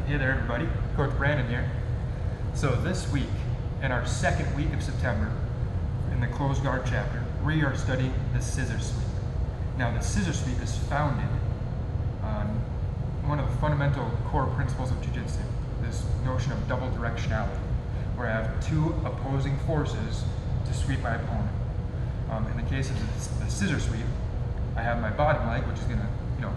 Hey there everybody, Coach Brandon here. So this week, in our second week of September, in the closed guard chapter, we are studying the Scissor Sweep. Now the Scissor Sweep is founded on one of the fundamental core principles of Jiu-Jitsu, this notion of double directionality, where I have two opposing forces to sweep my opponent. In the case of the Scissor Sweep, I have my bottom leg, which is going to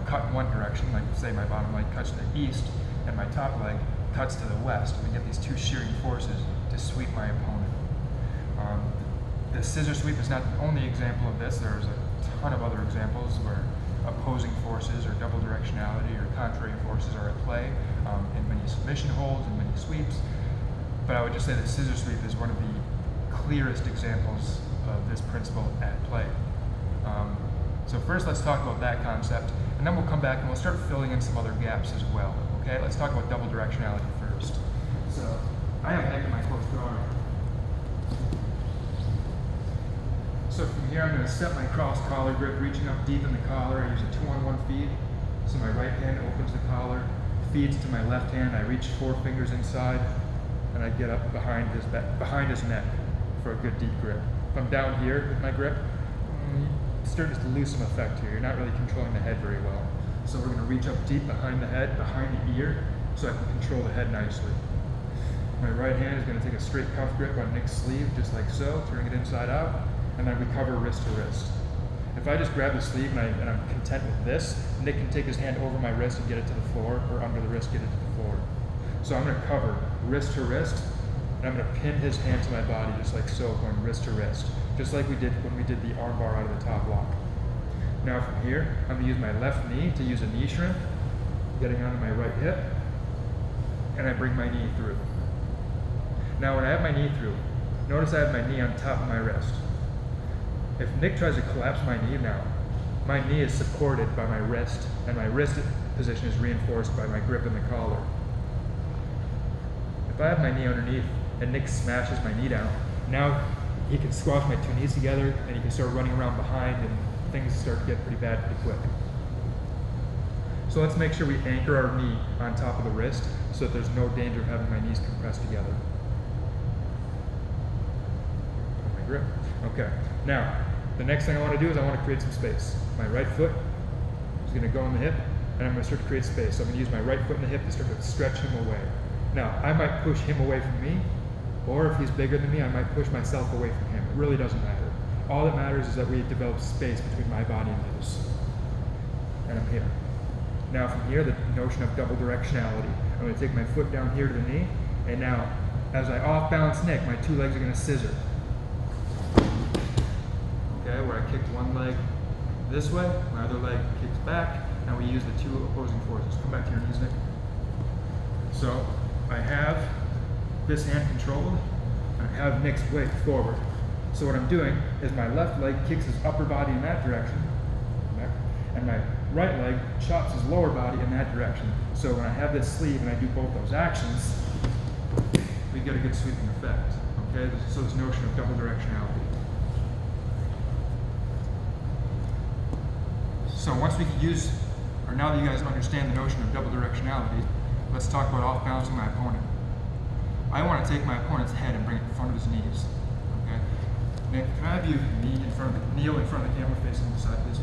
cut in one direction, like say my bottom leg cuts to the east, and my top leg cuts to the west. We get these two shearing forces to sweep my opponent. The Scissor Sweep is not the only example of this. There's a ton of other examples where opposing forces or double directionality or contrary forces are at play in many submission holds and many sweeps. But I would just say the Scissor Sweep is one of the clearest examples of this principle at play. So first let's talk about that concept, and then we'll come back and we'll start filling in some other gaps as well. Okay, let's talk about double directionality first. So I have Nick in my close guard. So from here I'm going to set my cross collar grip, reaching up deep in the collar. I use a 2-on-1 feed. So my right hand opens the collar, feeds to my left hand. I reach 4 fingers inside, and I get up behind his neck for a good deep grip. If I'm down here with my grip, starting to lose some effect here. You're not really controlling the head very well. So we're going to reach up deep behind the head, behind the ear, so I can control the head nicely. My right hand is going to take a straight cuff grip on Nick's sleeve, just like so, turning it inside out, and then we cover wrist to wrist. If I just grab the sleeve and I'm content with this, Nick can take his hand over my wrist and get it to the floor, or under the wrist, get it to the floor. So I'm going to cover wrist to wrist, and I'm going to pin his hand to my body, just like so, going wrist to wrist, just like we did when we did the arm bar out of the top lock. Now from here, I'm going to use my left knee to use a knee shrimp, getting onto my right hip, and I bring my knee through. Now when I have my knee through, notice I have my knee on top of my wrist. If Nick tries to collapse my knee now, my knee is supported by my wrist, and my wrist position is reinforced by my grip in the collar. If I have my knee underneath and Nick smashes my knee down, now he can squash my two knees together and he can start running around behind and things start to get pretty bad pretty quick. So let's make sure we anchor our knee on top of the wrist so that there's no danger of having my knees compressed together. My grip. Okay. Now, the next thing I want to do is I want to create some space. My right foot is going to go in the hip, and I'm going to start to create space. So I'm going to use my right foot in the hip to start to stretch him away. Now, I might push him away from me, or if he's bigger than me, I might push myself away from him. It really doesn't matter. All that matters is that we develop space between my body and his. And I'm here. Now from here, the notion of double directionality. I'm going to take my foot down here to the knee, and now, as I off-balance Nick, my two legs are going to scissor. Okay, where I kicked one leg this way, my other leg kicks back, and we use the two opposing forces. Come back to your knees, Nick. So, I have this hand controlled, and I have Nick's weight forward. So what I'm doing is my left leg kicks his upper body in that direction, and my right leg chops his lower body in that direction. So when I have this sleeve and I do both those actions, we get a good sweeping effect. Okay, so this notion of double directionality. So once we can use, or now that you guys understand the notion of double directionality, let's talk about off-balancing my opponent. I want to take my opponent's head and bring it in front of his knees. Okay? Nick, can I have you kneel in front of the camera facing the side, please?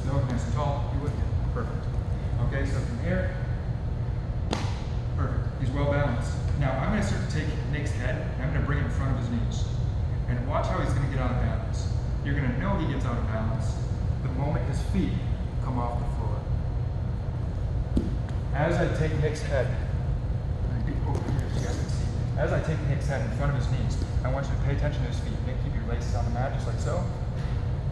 No, nice and tall. You would? Perfect. Okay, so from here, perfect. He's well balanced. Now I'm going to start to take Nick's head and I'm going to bring it in front of his knees. And watch how he's going to get out of balance. You're going to know he gets out of balance the moment his feet come off the floor. As I take Nick's head, as I take Nick's head in front of his knees, I want you to pay attention to his feet. Nick, keep your laces on the mat, just like so.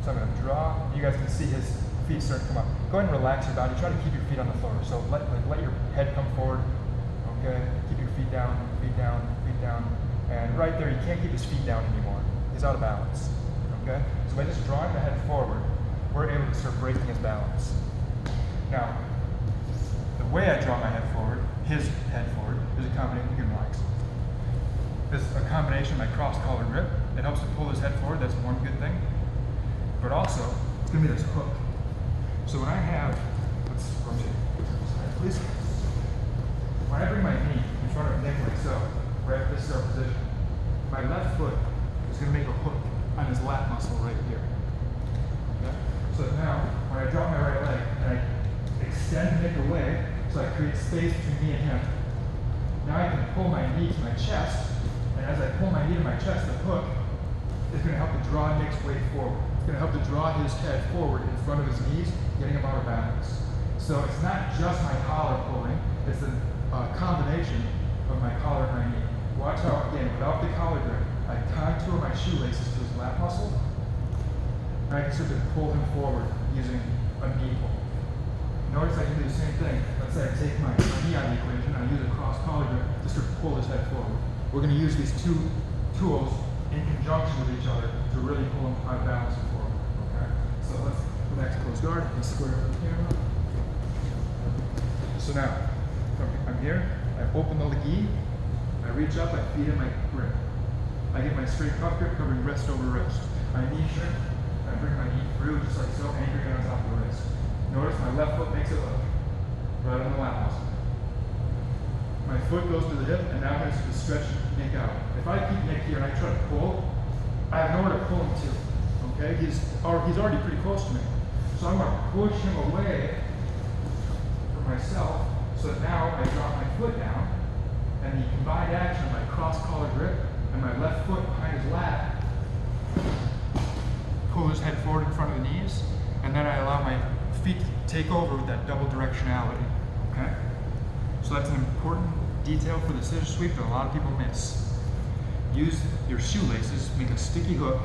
So I'm going to draw. You guys can see his feet start to come up. Go ahead and relax your body. Try to keep your feet on the floor. So let your head come forward. Okay. Keep your feet down, feet down, feet down. And right there, you can't keep his feet down anymore. He's out of balance. Okay. So by just drawing the head forward, we're able to start breaking his balance. Now, the way I draw my head forward, his head forward, is a combination. You can relax. This is a combination of my cross-collar grip. It helps to pull his head forward. That's one good thing. But also, it's going to be this hook. So when I have, let's rotate, please. when I bring my knee in front of Nick like so, right, this is our position, my left foot is going to make a hook on his lat muscle right here. Okay? So now, when I drop my right leg and I extend Nick away, so I create space between me and him, now I can pull my knee to my chest, and as I pull my knee to my chest, the hook is going to help to draw Nick's weight forward. It's going to help to draw his head forward in front of his knees, getting him out of balance. So it's not just my collar pulling, it's the combination of my collar and my knee. Watch how, again, without the collar grip, I contour my shoelaces to his lat muscle, and I can start to pull him forward using a knee pull. Notice I can do the same thing. Let's say I take my knee out of the equation, and I use a cross collar grip to sort of pull his head forward. We're going to use these two tools in conjunction with each other to really pull him out of balance and forward. Okay? So let's go back to close guard and square up the camera. So now, I'm here, I open the gi, I reach up, I feed in my grip. I get my straight cuff grip covering wrist over wrist. My knee shrink, I bring my knee through just like so, anchoring on top of the wrist. Notice my left foot makes it hook, right on the lat muscle. My foot goes to the hip, and now I'm going to stretch Nick out. If I keep Nick here and I try to pull, I have nowhere to pull him to. Okay, he's already pretty close to me. So I'm going to push him away from myself, so that now I drop my foot down, and the combined action of my cross collar grip and my left foot behind his lat pull his head forward in front of the knees, and then I allow my feet to take over with that double directionality. Okay? So that's an important detail for the scissor sweep that a lot of people miss. Use your shoelaces, make a sticky hook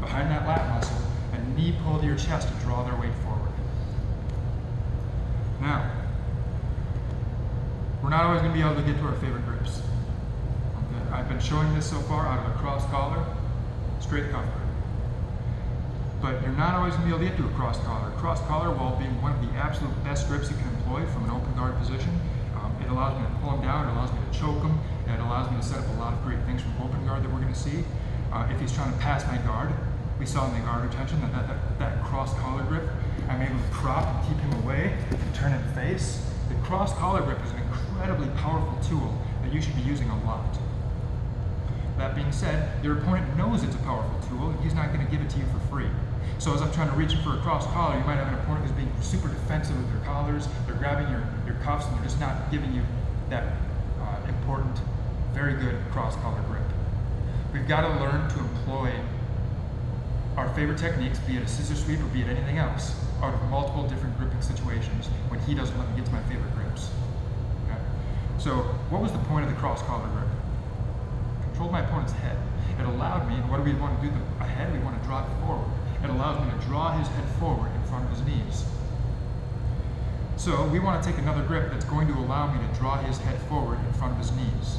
behind that lat muscle, and knee pull to your chest to draw their weight forward. Now, we're not always going to be able to get to our favorite grips. Okay? I've been showing this so far out of a cross collar, straight cuff grip. But you're not always going to be able to get to a cross collar. Cross collar, while being one of the absolute best grips you can employ from an open guard position, it allows me to pull him down, it allows me to choke him, and it allows me to set up a lot of great things from open guard that we're going to see. If he's trying to pass my guard, we saw in the guard retention that cross collar grip, I'm able to prop and keep him away and turn him face. The cross collar grip is an incredibly powerful tool that you should be using a lot. That being said, your opponent knows it's a powerful tool, and he's not going to give it to you for free. So as I'm trying to reach for a cross collar, you might have an opponent who's being super defensive with their collars, they're grabbing your cuffs, and they're just not giving you that important, very good cross collar grip. We've got to learn to employ our favorite techniques, be it a scissor sweep or be it anything else, out of multiple different gripping situations when he doesn't let me get to my favorite grips. Okay? So what was the point of the cross collar grip? Controlled my opponent's head. It allowed me, and what do we want to do ahead? We want to draw it forward. It allows me to draw his head forward in front of his knees. So we want to take another grip that's going to allow me to draw his head forward in front of his knees.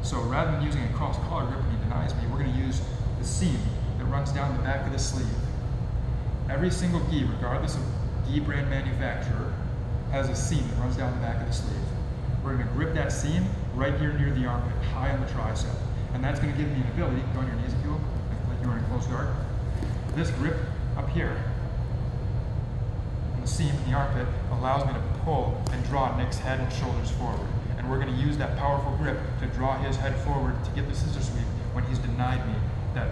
So rather than using a cross collar grip when he denies me, we're going to use the seam that runs down the back of the sleeve. Every single gi, regardless of gi brand manufacturer, has a seam that runs down the back of the sleeve. We're going to grip that seam right here near the armpit, high on the tricep. And that's going to give me an ability, go on your knees if you will, like you were in close guard. This grip up here, on the seam in the armpit, allows me to pull and draw Nick's head and shoulders forward. And we're going to use that powerful grip to draw his head forward to get the scissor sweep when he's denied me that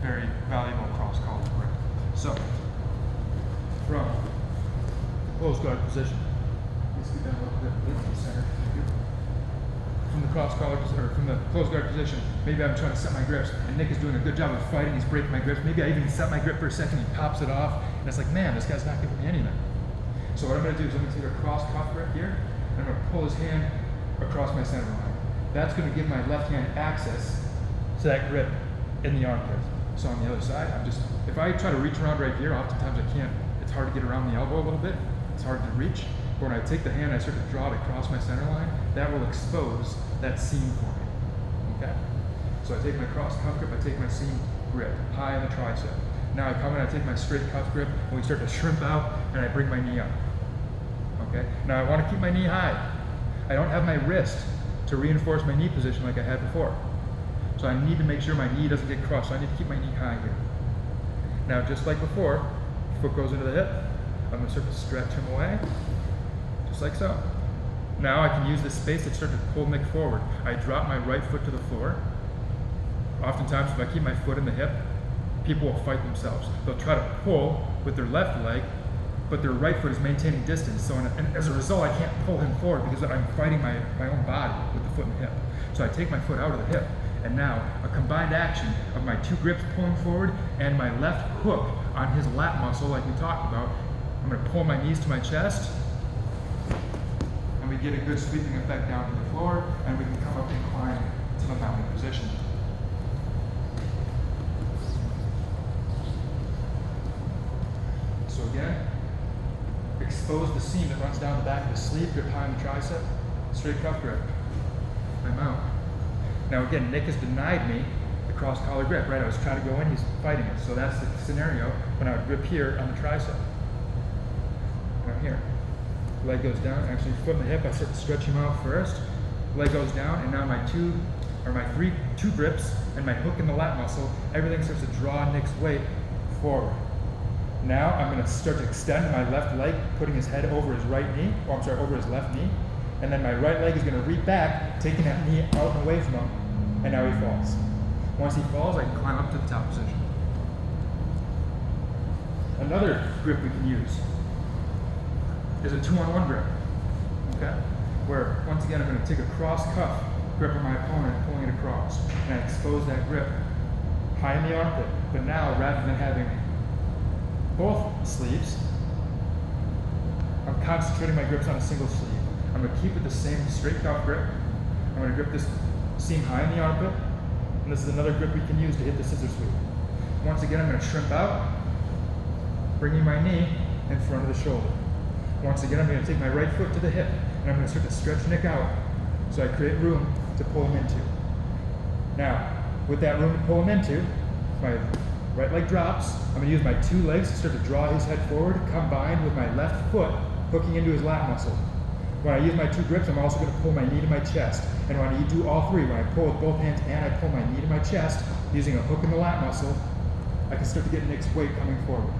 very valuable cross collar grip. So, from close guard position, let's get down a little bit in the center. From the cross collar or from the close guard position, maybe I'm trying to set my grips, and Nick is doing a good job of fighting. He's breaking my grips. Maybe I even set my grip for a second. He pops it off, and it's like, man, this guy's not giving me anything. So what I'm going to do is I'm going to take a cross cuff grip here, and I'm going to pull his hand across my center line. That's going to give my left hand access to that grip in the armpit. So on the other side, if I try to reach around right here, oftentimes I can't. It's hard to get around the elbow a little bit. It's hard to reach. But when I take the hand, I start to draw it across my center line. That will expose that seam for me. Okay? So I take my cross cuff grip, I take my seam grip, high on the tricep. Now I come in, I take my straight cuff grip, and we start to shrimp out, and I bring my knee up. Okay? Now I want to keep my knee high. I don't have my wrist to reinforce my knee position like I had before. So I need to make sure my knee doesn't get crushed. So I need to keep my knee high here. Now just like before, foot goes into the hip, I'm going to start to stretch him away, just like so. Now I can use this space to start to pull Nick forward. I drop my right foot to the floor. Oftentimes, if I keep my foot in the hip, people will fight themselves. They'll try to pull with their left leg, but their right foot is maintaining distance. So and as a result, I can't pull him forward because I'm fighting my own body with the foot and hip. So I take my foot out of the hip, and now a combined action of my two grips pulling forward and my left hook on his lat muscle, like we talked about. I'm going to pull my knees to my chest, and we get a good sweeping effect down to the floor, and we can come up and climb to the mounted position. So again, expose the seam that runs down the back of the sleeve, grip high on the tricep, straight cuff grip. I mount. Now again, Nick has denied me the cross collar grip, right? I was trying to go in, he's fighting it. So that's the scenario when I would grip here on the tricep. Right here. Leg goes down, actually foot in the hip, I start to stretch him out first. Leg goes down, and now my two grips and my hook in the lat muscle, everything starts to draw Nick's weight forward. Now I'm going to start to extend my left leg, putting his head over his over his left knee. And then my right leg is going to reach back, taking that knee out and away from him. And now he falls. Once he falls, I can climb up to the top position. Another grip we can use is a 2-on-1 grip. Okay? Where, once again, I'm going to take a cross cuff grip on my opponent, pulling it across. And I expose that grip high in the armpit. But now, rather than having both sleeves, I'm concentrating my grips on a single sleeve. I'm going to keep it the same straight cuff grip. I'm going to grip this seam high in the armpit, and this is another grip we can use to hit the scissor sweep. Once again, I'm going to shrimp out, bringing my knee in front of the shoulder. Once again, I'm going to take my right foot to the hip, and I'm going to start to stretch Nick out so I create room to pull him into. Now, with that room to pull him into, my right leg drops. I'm going to use my two legs to start to draw his head forward, combined with my left foot hooking into his lat muscle. When I use my two grips, I'm also going to pull my knee to my chest. And when I do all three, when I pull with both hands and I pull my knee to my chest, using a hook in the lat muscle, I can start to get Nick's weight coming forward.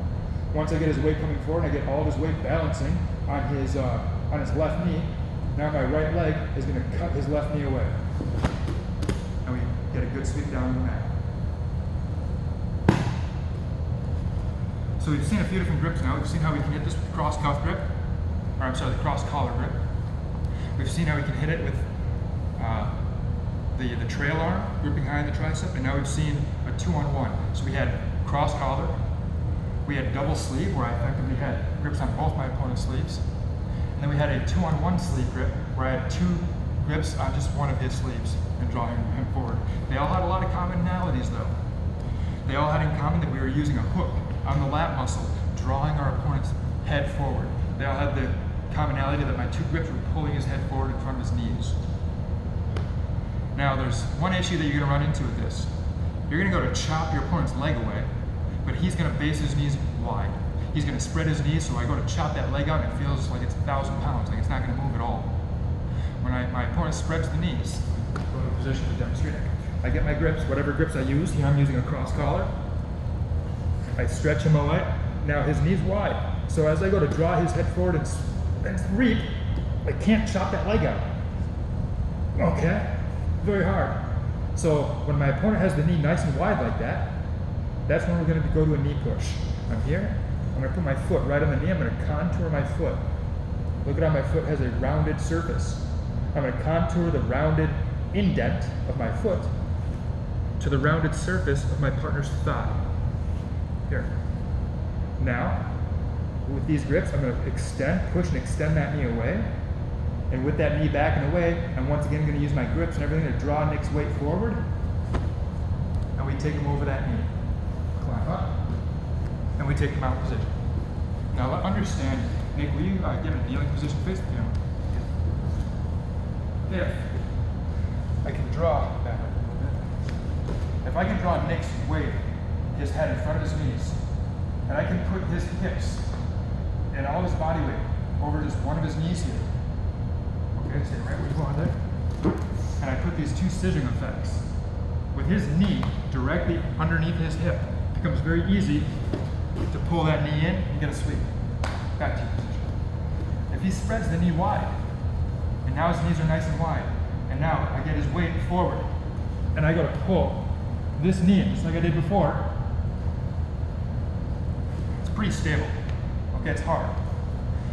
Once I get his weight coming forward, I get all of his weight balancing on his left knee. Now my right leg is going to cut his left knee away. And we get a good sweep down the mat. So we've seen a few different grips now. We've seen how we can hit this with cross cuff grip, the cross collar grip. We've seen how we can hit it with the trail arm, gripping high in the tricep, and now we've seen a 2-on-1. So we had cross collar, we had double sleeve, where I effectively had grips on both my opponent's sleeves, and then we had a 2-on-1 sleeve grip, where I had two grips on just one of his sleeves and drawing him forward. They all had a lot of commonalities though. They all had in common that we were using a hook on the lat muscle, drawing our opponent's head forward. They all had the commonality that my two grips were pulling his head forward in front of his knees. Now there's one issue that you're going to run into with this. You're going to go to chop your opponent's leg away, but he's going to base his knees wide. He's going to spread his knees, so I go to chop that leg out and it feels like it's 1,000 pounds, like it's not going to move at all. When my opponent spreads the knees, go to a position to demonstrate it. I get my grips, whatever grips I use. Here I'm using a cross collar. I stretch him away. Now his knee's wide. So as I go to draw his head forward and reap, I can't chop that leg out. Okay? Very hard. So when my opponent has the knee nice and wide like that, that's when we're going to go to a knee push. I'm here. I'm going to put my foot right on the knee. I'm going to contour my foot. Look at how my foot has a rounded surface. I'm going to contour the rounded indent of my foot to the rounded surface of my partner's thigh. Here. Now, with these grips, I'm going to push and extend that knee away. And with that knee back and away, I'm once again going to use my grips and everything to draw Nick's weight forward. And we take him over that knee. Climb up. And we take him out position. Now understand, Nick, will you get a kneeling position face the camera? If I can draw back up a little bit. If I can draw Nick's weight, his head in front of his knees, and I can put his hips and all his body weight over just one of his knees here. Okay, stay right where you are there. And I put these two scissoring effects. With his knee directly underneath his hip, it becomes very easy to pull that knee in and get a sweep. Back to your position. If he spreads the knee wide, And now his knees are nice and wide. And now I get his weight forward. And I go to pull this knee in, just like I did before. It's pretty stable. Okay, it's hard.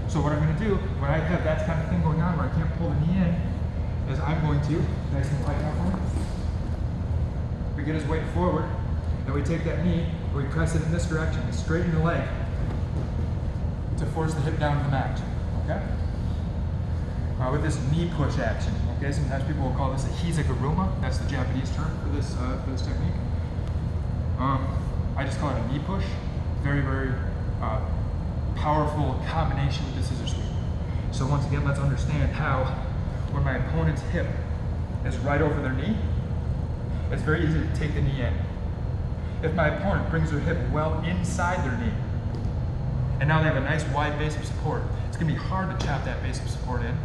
So what I'm going to do, when I have that kind of thing going on where I can't pull the knee in, is I'm going to, nice and wide now for me. We get his weight forward, and we take that knee, and we press it in this direction, straighten the leg, to force the hip down to the mat, okay? With this knee push action, okay? Sometimes people will call this a hizaguruma. That's the Japanese term for this technique. I just call it a knee push. Very, very powerful combination with the scissor sweep. So once again, let's understand how when my opponent's hip is right over their knee, it's very easy to take the knee in. If my opponent brings their hip well inside their knee, and now they have a nice wide base of support, it's going to be hard to chop that base of support in.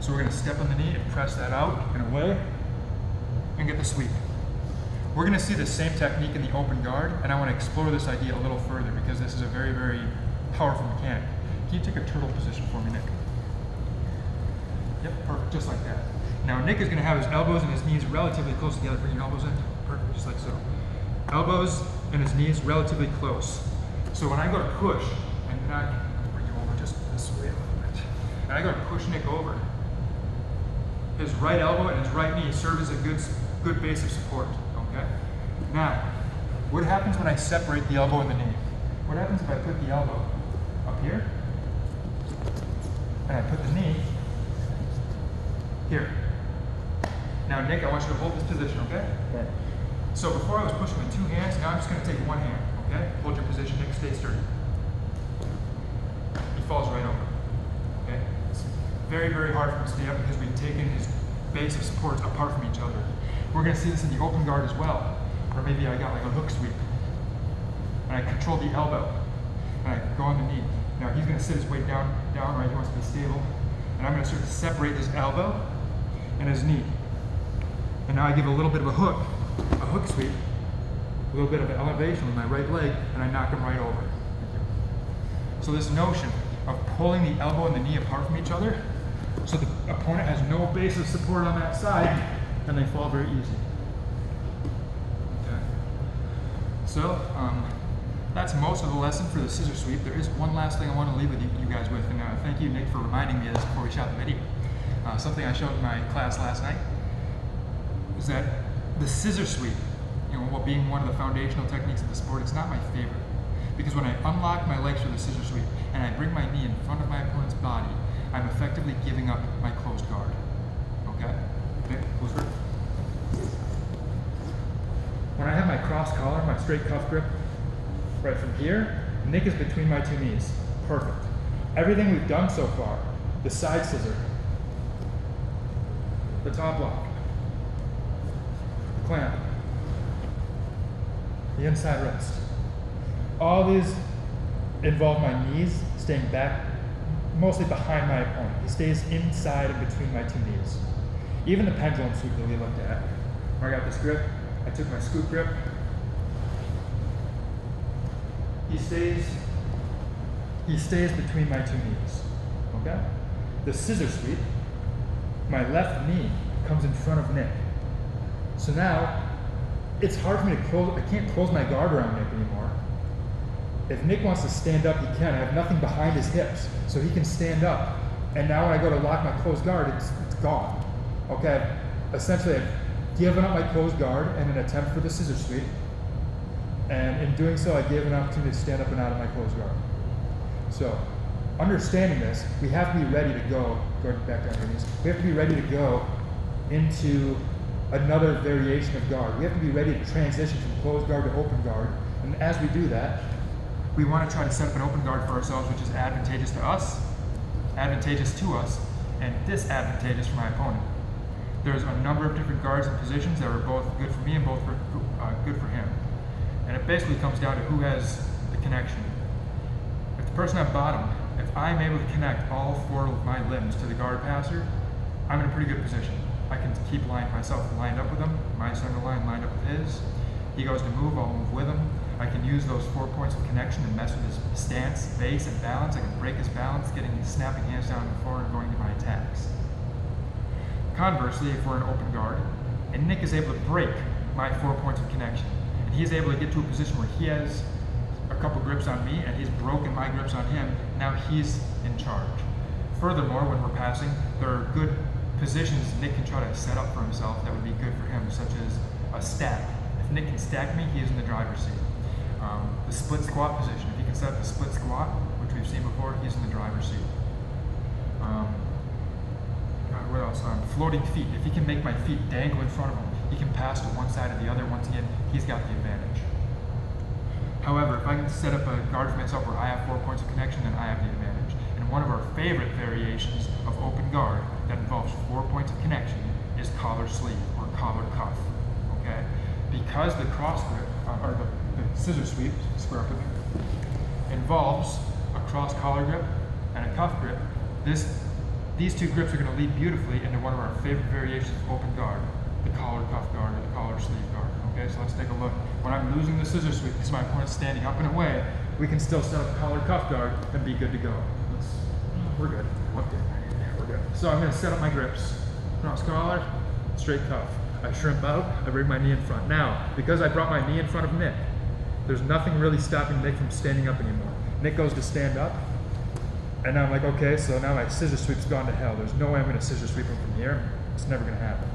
So we're going to step on the knee and press that out and away and get the sweep. We're going to see the same technique in the open guard, and I want to explore this idea a little further because this is a very, very powerful mechanic. Can you take a turtle position for me, Nick? Yep, perfect, just like that. Now Nick is going to have his elbows and his knees relatively close together. Bring your elbows in, perfect, just like so. Elbows and his knees relatively close. So when I go to push, and then I bring you over just this way a little bit, and I go to push Nick over, his right elbow and his right knee serve as a good base of support, okay? Now, what happens when I separate the elbow and the knee? What happens if I put the elbow up here, and I put the knee here? Now, Nick, I want you to hold this position, okay? Okay. So before I was pushing with two hands, now I'm just going to take one hand, okay? Hold your position, Nick, stay sturdy. He falls right over, okay? It's very, very hard for him to stay up because we've taken his base of supports apart from each other. We're going to see this in the open guard as well, or maybe I got like a hook sweep, and I control the elbow, and I go on the knee. Now he's going to sit his weight down, right? He wants to be stable, and I'm going to sort of separate his elbow and his knee. And now I give a little bit of a hook sweep, a little bit of an elevation with my right leg, and I knock him right over. So this notion of pulling the elbow and the knee apart from each other, so the opponent has no base of support on that side, and they fall very easy. Okay. So that's most of the lesson for the scissor sweep. There is one last thing I want to leave with you guys with, and thank you, Nick, for reminding me of this before we shot the video. Something I showed in my class last night is that the scissor sweep, while being one of the foundational techniques of the sport, it's not my favorite. Because when I unlock my legs for the scissor sweep and I bring my knee in front of my opponent's body, I'm effectively giving up my closed guard. Okay? Okay, close grip. When I have my cross collar, my straight cuff grip, right from here, Nick is between my two knees. Perfect. Everything we've done so far, the side scissor, the top lock, the clamp, the inside wrist. All these involve my knees staying back, mostly behind my opponent. He stays inside and between my two knees. Even the pendulum sweep that we looked at, where I got this grip, I took my scoop grip. He stays between my two knees, okay? The scissor sweep, my left knee comes in front of Nick. So now, it's hard for me to close, I can't close my guard around Nick anymore. If Nick wants to stand up, he can. I have nothing behind his hips, so he can stand up. And now when I go to lock my closed guard, it's gone. Okay, essentially I've given up my closed guard in an attempt for the scissor sweep. And in doing so, I gave an opportunity to stand up and out of my closed guard. So, understanding this, we have to be ready to go back down your knees. We have to be ready to go into another variation of guard. We have to be ready to transition from closed guard to open guard. And as we do that, we want to try to set up an open guard for ourselves, which is advantageous to us, and disadvantageous for my opponent. There's a number of different guards and positions that are both good for me and both good for him. And it basically comes down to who has the connection. If the person at bottom, if I'm able to connect all four of my limbs to the guard passer, I'm in a pretty good position. I can keep myself lined up with him, my center line lined up with his. He goes to move, I'll move with him. I can use those 4 points of connection to mess with his stance, base, and balance. I can break his balance, snapping hands down on the floor and going to my attacks. Conversely, if we're in open guard, and Nick is able to break my 4 points of connection, and he's able to get to a position where he has a couple grips on me, and he's broken my grips on him, now he's in charge. Furthermore, when we're passing, there are good positions Nick can try to set up for himself that would be good for him, such as a stack. If Nick can stack me, he's in the driver's seat. The split squat position, if he can set up the split squat, which we've seen before, he's in the driver's seat. What else? Floating feet. If he can make my feet dangle in front of him, he can pass to one side or the other. Once again, he's got the advantage. However, if I can set up a guard for myself where I have 4 points of connection, then I have the advantage. And one of our favorite variations of open guard that involves 4 points of connection is collar sleeve or collar cuff. Okay? Because the cross grip, or the scissor sweep, square up with me, involves a cross collar grip and a cuff grip, these two grips are going to lead beautifully into one of our favorite variations of open guard, the collar cuff guard or the collar sleeve guard. Okay, so let's take a look. When I'm losing the scissor sweep because my opponent's standing up and away, we can still set up collar cuff guard and be good to go. We're good. Okay, we're good. So I'm going to set up my grips. Cross collar, straight cuff. I shrimp out, I bring my knee in front. Now, because I brought my knee in front of Nick, there's nothing really stopping Nick from standing up anymore. Nick goes to stand up, and now I'm like, okay, so now my scissor sweep's gone to hell. There's no way I'm going to scissor sweep him from here. It's never going to happen.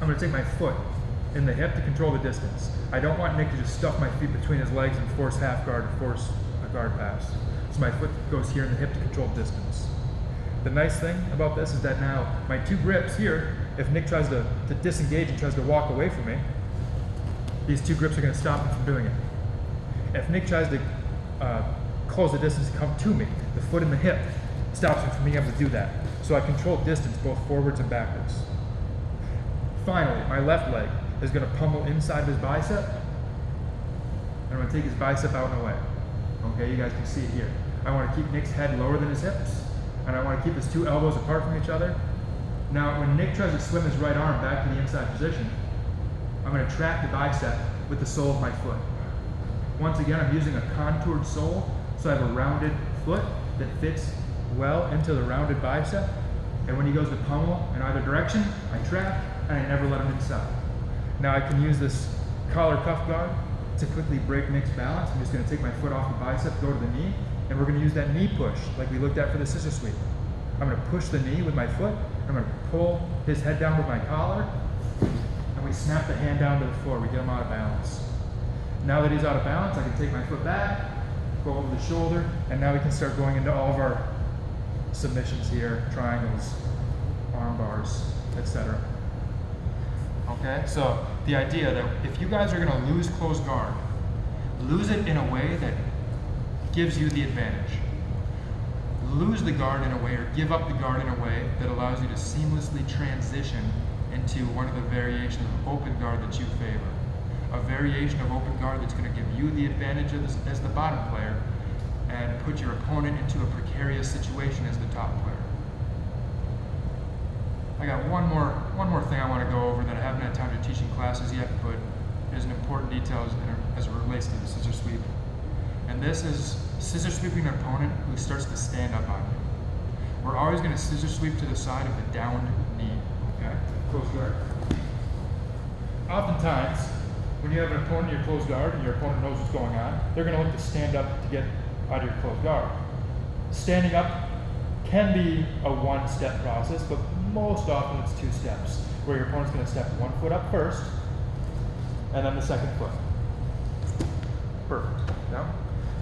I'm going to take my foot in the hip to control the distance. I don't want Nick to just stuff my feet between his legs and force half guard or force a guard pass. So my foot goes here in the hip to control distance. The nice thing about this is that now my two grips here, if Nick tries to disengage and tries to walk away from me, these two grips are going to stop him from doing it. If Nick tries to close the distance to come to me, the foot in the hip stops him from being able to do that. So I control distance both forwards and backwards. Finally, my left leg is going to pummel inside of his bicep, and I'm going to take his bicep out and away. Okay, you guys can see it here. I want to keep Nick's head lower than his hips, and I want to keep his two elbows apart from each other. Now, when Nick tries to swim his right arm back to the inside position, I'm going to track the bicep with the sole of my foot. Once again, I'm using a contoured sole, so I have a rounded foot that fits well into the rounded bicep. And when he goes to pummel in either direction, I track, and I never let him inside. Now I can use this collar cuff guard to quickly break Nick's balance. I'm just going to take my foot off the bicep, go to the knee, and we're going to use that knee push like we looked at for the scissor sweep. I'm going to push the knee with my foot, I'm going to pull his head down with my collar, and we snap the hand down to the floor. We get him out of balance. Now that he's out of balance, I can take my foot back, go over the shoulder, and now we can start going into all of our submissions here, triangles, arm bars, etc. Okay, so the idea that if you guys are going to lose close guard, lose it in a way that gives you the advantage. Lose the guard in a way, or give up the guard in a way that allows you to seamlessly transition into one of the variations of open guard that you favor. A variation of open guard that's going to give you the advantage as the bottom player and put your opponent into a precarious situation as the top player. I got one more thing I want to go over that I haven't had time to teach in classes yet, but is an important detail as it relates to the scissor sweep. And this is scissor sweeping an opponent who starts to stand up on you. We're always going to scissor sweep to the side of the downed knee. Okay? Close guard. Oftentimes, when you have an opponent in your closed guard and your opponent knows what's going on, they're going to look to stand up to get out of your closed guard. Standing up can be a one-step process, but most often it's 2 steps, where your opponent's going to step one foot up first, and then the second foot. Perfect. Yeah?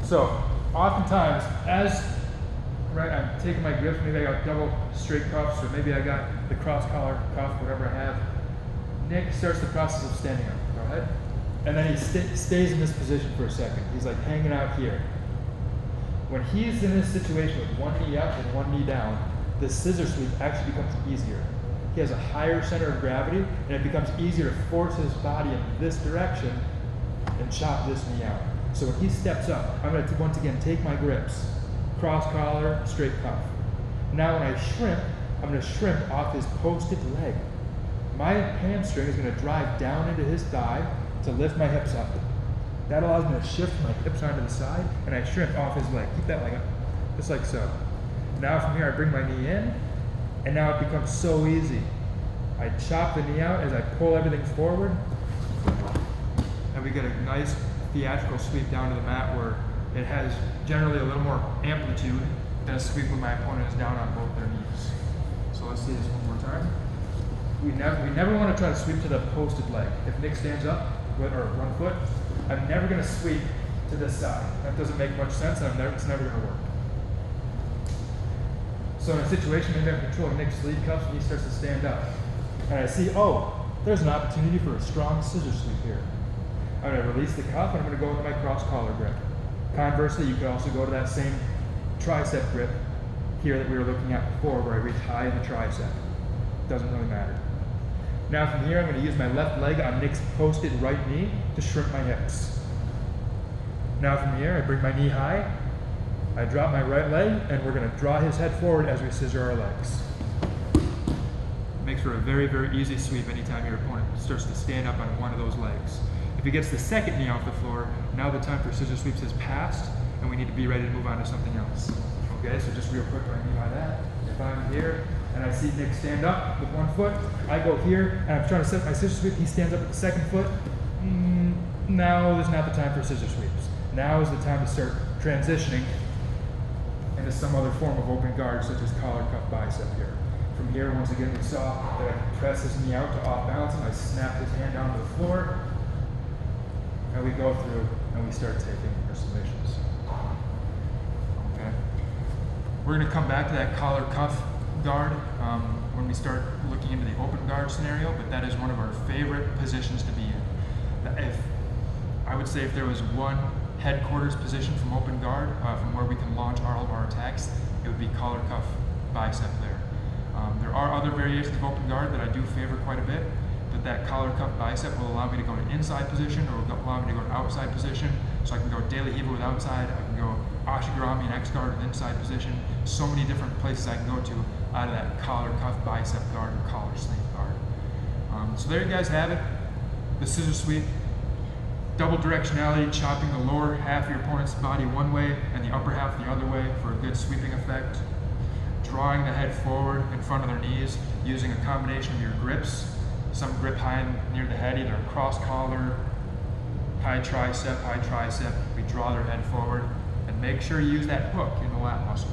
So, oftentimes, I'm taking my grips, maybe I got double straight cuffs, or maybe I got the cross collar cuff, whatever I have. Nick starts the process of standing up. Go ahead. And then he stays in this position for a second. He's like hanging out here. When he's in this situation with one knee up and one knee down, the scissor sweep actually becomes easier. He has a higher center of gravity, and it becomes easier to force his body in this direction and chop this knee out. So when he steps up, I'm going to once again take my grips, cross collar, straight cuff. Now when I shrimp, I'm going to shrimp off his posted leg. My hamstring is going to drive down into his thigh to lift my hips up. That allows me to shift my hips onto the side, and I shrimp off his leg. Keep that leg up, just like so. Now from here, I bring my knee in, And now it becomes so easy. I chop the knee out as I pull everything forward, and we get a nice theatrical sweep down to the mat where it has generally a little more amplitude than a sweep when my opponent is down on both their knees. So let's see this one more time. We never want to try to sweep to the posted leg. If Nick stands up or one foot, I'm never going to sweep to this side. That doesn't make much sense, and it's never going to work. So in a situation, maybe I'm controlling Nick's sleeve cuffs and he starts to stand up. And I see, oh, there's an opportunity for a strong scissor sweep here. I'm going to release the cuff and I'm going to go into my cross collar grip. Conversely, you could also go to that same tricep grip here that we were looking at before, where I reach high in the tricep. Doesn't really matter. Now from here, I'm going to use my left leg on Nick's posted right knee to shrink my hips. Now from here, I bring my knee high, I drop my right leg, and we're going to draw his head forward as we scissor our legs. It makes for a very, very easy sweep anytime your opponent starts to stand up on one of those legs. If he gets the second knee off the floor, now the time for scissor sweeps has passed, and we need to be ready to move on to something else. Okay, so just real quick, I mean by that. If I'm here, and I see Nick stand up with one foot, I go here, and I'm trying to set my scissor sweep, he stands up with the second foot. Now is not the time for scissor sweeps. Now is the time to start transitioning into some other form of open guard, such as collar cuff bicep here. From here, once again, we saw that I press his knee out to off balance, and I snap his hand down to the floor, and we go through, and we start taking our submissions. Okay. We're going to come back to that collar cuff guard when we start looking into the open guard scenario, but that is one of our favorite positions to be in. If I would say if there was one headquarters position from open guard, from where we can launch all of our attacks, it would be collar cuff bicep there. There are other variations of open guard that I do favor quite a bit, but that collar cuff bicep will allow me to go to inside position, or will allow me to go to outside position. So I can go daily hiva with outside, I can go ashigarami and X guard with inside position. So many different places I can go to out of that collar cuff bicep guard or collar sleeve guard. So there you guys have it, the scissor sweep. Double directionality, chopping the lower half of your opponent's body one way and the upper half the other way for a good sweeping effect. Drawing the head forward in front of their knees using a combination of your grips. Some grip high near the head, either a cross collar, high tricep. We draw their head forward, and make sure you use that hook in the lat muscle.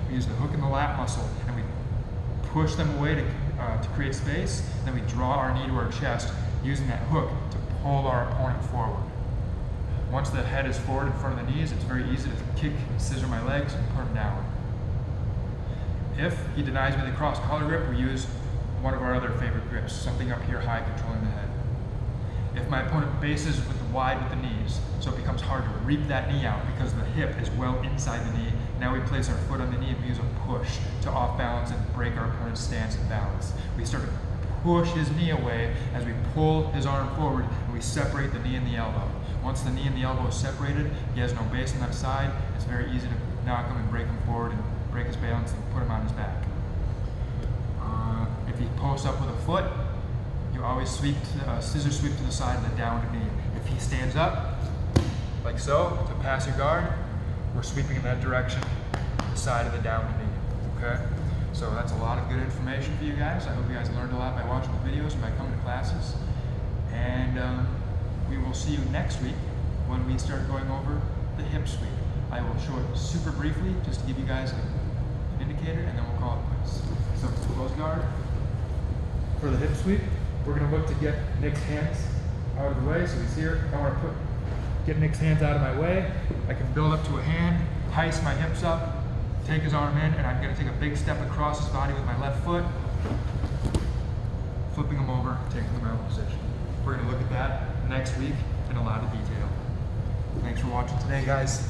We use the hook in the lat muscle, and we push them away to create space. Then we draw our knee to our chest using that hook to pull our opponent forward. Once the head is forward in front of the knees, it's very easy to kick, scissor my legs, and put them down. If he denies me the cross collar grip, we use one of our other favorite grips, something up here high controlling the head. If my opponent bases wide with the knees, so it becomes hard to reap that knee out because the hip is well inside the knee, now we place our foot on the knee and we use a push to off balance and break our opponent's stance and balance. We start to push his knee away as we pull his arm forward, and we separate the knee and the elbow. Once the knee and the elbow is separated, he has no base on that side, it's very easy to knock him and break him forward and break his balance and put him on his back. If he posts up with a foot, you always sweep scissor sweep to the side of the downed knee. If he stands up, like so, to pass your guard, we're sweeping in that direction, the side of the downed knee, okay? So that's a lot of good information for you guys. I hope you guys learned a lot by watching the videos and by coming to classes. And we will see you next week when we start going over the hip sweep. I will show it super briefly just to give you guys an indicator, and then we'll call it quits. So close guard. For the hip sweep, we're going to look to get Nick's hands out of the way. So he's here. I want to get Nick's hands out of my way. I can build up to a hand, heist my hips up, take his arm in, and I'm going to take a big step across his body with my left foot, flipping him over, taking him out of position. We're going to look at that next week in a lot of detail. Thanks for watching today, guys.